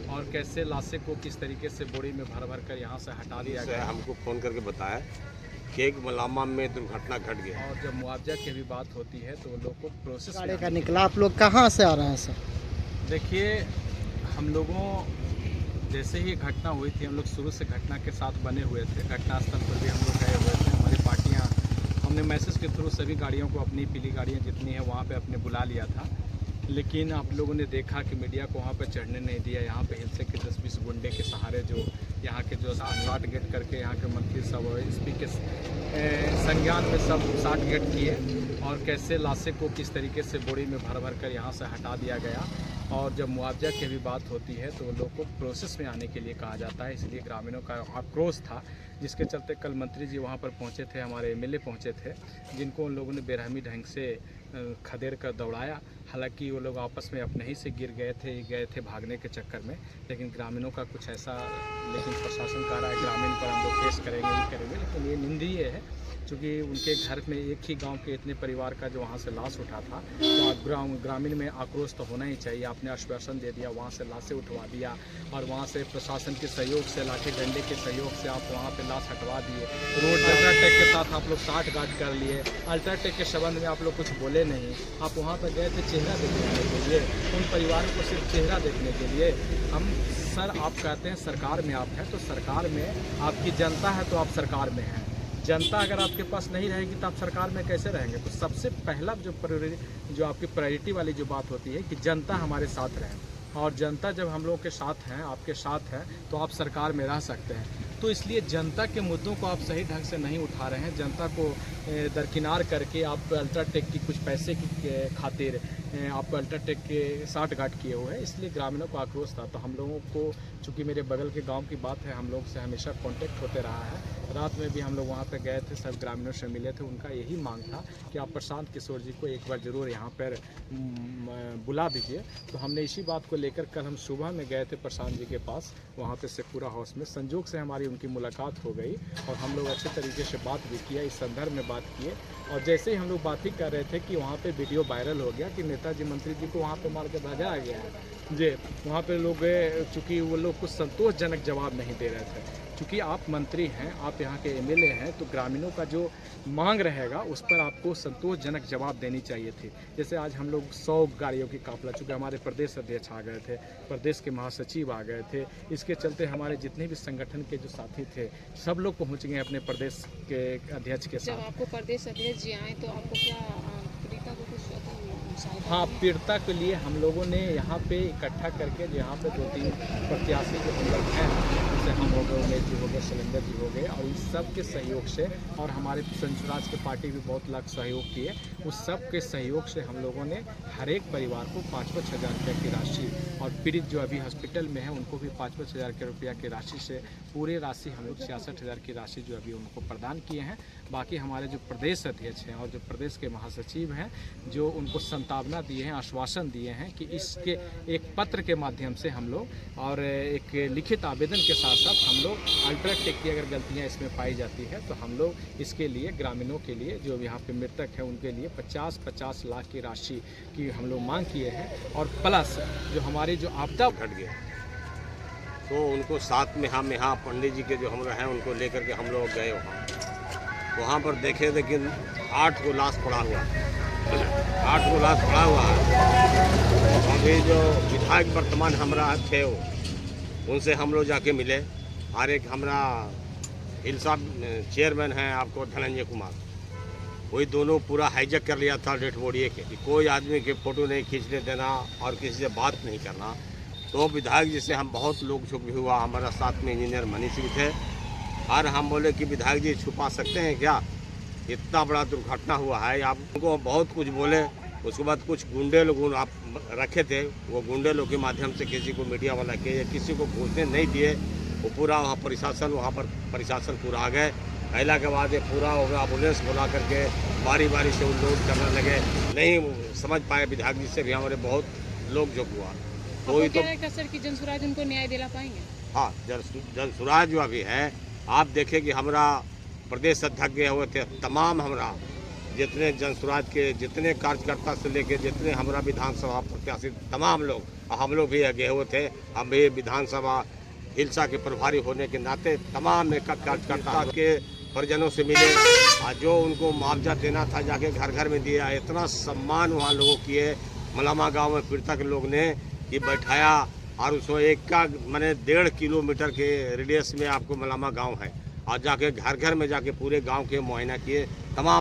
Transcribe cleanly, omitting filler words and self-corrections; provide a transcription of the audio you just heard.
और कैसे लाशें को किस तरीके से बोरी में भर भर कर यहाँ से हटा दिया गया। हमको फ़ोन करके बताया कि एक मलामा में दुर्घटना घट गया। और जब मुआवजा की भी बात होती है तो लोग को प्रोसेस गाड़ी का निकला। आप लोग कहाँ से आ रहे हैं सर? देखिए, हम लोगों जैसे ही घटना हुई थी, हम लोग शुरू से घटना के साथ बने हुए थे। घटनास्थल पर भी हम लोग गए हुए थे। हमारी पार्टियाँ, हमने मैसेज के थ्रू सभी गाड़ियों को, अपनी पीली गाड़ियाँ जितनी हैं वहाँ पे अपने बुला लिया था। लेकिन आप लोगों ने देखा कि मीडिया को वहाँ पर चढ़ने नहीं दिया। यहाँ पे हिंसे के 10-20 गुंडे के सहारे जो यहाँ के जो 60 गेट करके यहाँ के मंत्री सब एसपी के संज्ञान में सब 60 गेट किए और कैसे लाशें को किस तरीके से बोरी में भर भर कर यहाँ से हटा दिया गया। और जब मुआवजा की भी बात होती है तो लोग को प्रोसेस में आने के लिए कहा जाता है। इसलिए ग्रामीणों का आक्रोश था, जिसके चलते कल मंत्री जी वहाँ पर पहुँचे थे, हमारे एमएलए पहुँचे थे, जिनको उन लोगों ने बेरहमी ढंग से खदेड़ कर दौड़ाया। हालांकि वो लोग आपस में अपने ही से गए थे भागने के चक्कर में। लेकिन ग्रामीणों का कुछ ऐसा, लेकिन प्रशासन कह रहा है ग्रामीण पर हम लोग केस करेंगे ही करेंगे। लेकिन ये निंदनीय है, क्योंकि उनके घर में एक ही गांव के इतने परिवार का जो वहाँ से लाश उठा था, तो ग्रामीण में आक्रोश तो होना ही चाहिए। आपने आश्वासन दे दिया, वहाँ से लाशें उठवा दिया और वहाँ से प्रशासन के सहयोग से, लाठी डंडे के सहयोग से आप वहाँ पे लाश हटवा दिए। रोड अल्ट्राटेक के साथ आप लोग 60 गार्ड कर लिए। अल्ट्राटेक के संबंध में आप लोग कुछ बोले नहीं। आप वहाँ पर गए थे चेहरा देखने के लिए, उन परिवारों को सिर्फ चेहरा देखने के लिए। हम सर, आप कहते हैं सरकार में आप हैं, तो सरकार में आपकी जनता है तो आप सरकार में हैं। जनता अगर आपके पास नहीं रहेगी तो आप सरकार में कैसे रहेंगे? तो सबसे पहला जो आपकी प्रायोरिटी वाली जो बात होती है कि जनता हमारे साथ रहे, और जनता जब हम लोगों के साथ हैं, आपके साथ है, तो आप सरकार में रह सकते हैं। तो इसलिए जनता के मुद्दों को आप सही ढंग से नहीं उठा रहे हैं। जनता को दरकिनार करके आप अल्ट्राटेक की कुछ पैसे की खातिर आप अल्ट्राटेक के 60 गार्ड किए हुए हैं। इसलिए ग्रामीणों को आक्रोश था। तो हम लोगों को, चूँकि मेरे बगल के गांव की बात है, हम लोग से हमेशा कांटेक्ट होते रहा है। रात में भी हम लोग वहाँ पर गए थे, सब ग्रामीणों से मिले थे। उनका यही मांग था कि आप प्रशांत किशोर जी को एक बार ज़रूर यहाँ पर बुला दीजिए। तो हमने इसी बात को लेकर कल हम सुबह में गए थे प्रशांत जी के पास, वहाँ पे शेखपुरा हाउस में। संजोग से हमारी उनकी मुलाकात हो गई और हम लोग अच्छे तरीके से बात भी किया, इस संदर्भ में बात किए। और जैसे ही हम लोग बात ही कर रहे थे कि वहाँ पे वीडियो वायरल हो गया कि नेताजी मंत्री जी को वहाँ पे मार के भगाया गया है जी। वहाँ पे लोग, चूँकि वो लोग कुछ संतोषजनक जवाब नहीं दे रहे थे। क्योंकि आप मंत्री हैं, आप यहाँ के एमएलए हैं, तो ग्रामीणों का जो मांग रहेगा उस पर आपको संतोषजनक जवाब देनी चाहिए थी। जैसे आज हम लोग 100 गाड़ियों की काफिला, चूँकि हमारे प्रदेश अध्यक्ष आ गए थे, प्रदेश के महासचिव आ गए थे, इसके चलते हमारे जितने भी संगठन के जो साथी थे सब लोग पहुँच गए अपने प्रदेश के अध्यक्ष के साथ। जब आपको प्रदेश अध्यक्ष जी आए तो आपको क्या पीड़िता को कुछ हाँ, पीड़िता के लिए हम लोगों ने यहाँ पे इकट्ठा करके, जो यहाँ पे 2-3 प्रत्याशी जो हम लोग हैं, जैसे हम हो गए, उमेश जी हो गए, शैलेंद्र जी हो गए, और इस सब के सहयोग से, और हमारे संसराज के पार्टी भी बहुत लाख सहयोग किए, उस सब के सहयोग से हम लोगों ने हर एक परिवार को 5-5 हज़ार रुपये की राशि, और पीड़ित जो अभी हॉस्पिटल में है उनको भी 5-5 हज़ार के रुपया की राशि से पूरे राशि हम लोग 66 हज़ार की राशि जो अभी उनको प्रदान किए हैं। बाकी हमारे जो प्रदेश अध्यक्ष हैं और जो प्रदेश के महासचिव हैं, जो उनको संतावना दिए हैं, आश्वासन दिए हैं कि इसके एक पत्र के माध्यम से हम लोग और एक लिखित आवेदन के साथ साथ हम लोग अल्ट्राटेक की अगर गलतियां इसमें पाई जाती है तो हम लोग इसके लिए ग्रामीणों के लिए, जो यहाँ पे मृतक हैं उनके लिए 50-50 लाख की राशि की हम लोग मांग किए हैं। और प्लस जो हमारी जो आपदा घट गया, तो उनको साथ में हम यहाँ पंडित जी के जो हम हैं उनको लेकर के हम लोग गए वहाँ पर देखे, लेकिन 8 को लाश पड़ा हुआ है। अभी जो विधायक वर्तमान हमारा थे उनसे हम लोग जाके मिले। हर एक हमारा हिल साहब चेयरमैन हैं आपको धनंजय कुमार, वही दोनों पूरा हाईजैक कर लिया था डेड बॉडी के, कि कोई आदमी के फ़ोटो नहीं खींचने देना और किसी से बात नहीं करना। तो विधायक जी से हम बहुत लोग छुप भी हुआ, हमारा साथ में इंजीनियर मनीष भी थे, और हम बोले कि विधायक जी छुपा सकते हैं क्या, इतना बड़ा दुर्घटना हुआ है। आप उनको बहुत कुछ बोले। उसके बाद कुछ गुंडे लोग आप रखे थे, वो गुंडे लोग के माध्यम से किसी को मीडिया वाला के किसी को घुसने नहीं दिए। वो पूरा वहाँ पर प्रशासन पूरा आ गए। महिला के बाद ये पूरा हो गया, एम्बुलेंस बुला करके बारी बारी से लोड करने लगे। नहीं समझ पाए विधायक जी से भी हमारे बहुत लोग जो हुआ। तो क्या है सर कि जनसुराज उनको न्याय दिला पाएंगे? हाँ, जनसुराज जो अभी है, आप देखें कि हमारा प्रदेश अध्यक्ष हुए थे, तमाम हमारा जितने जनसुराज के जितने कार्यकर्ता से लेके जितने हमारा विधानसभा प्रत्याशी तमाम लोग और हम लोग भी गए हुए थे। हम भी विधानसभा हिलसा के प्रभारी होने के नाते तमाम एक कार्यकर्ता के परिजनों से मिले और जो उनको मुआवजा देना था जाके घर घर में दिया। इतना सम्मान वहाँ लोगों किए मलामा गांव में पीड़िता के लोग ने कि बैठाया और उसको एक का मैंने 1.5 किलोमीटर के रेडियस में आपको मलामा गांव है और जाके घर घर में जाके पूरे गांव के मुआयना किए। तमाम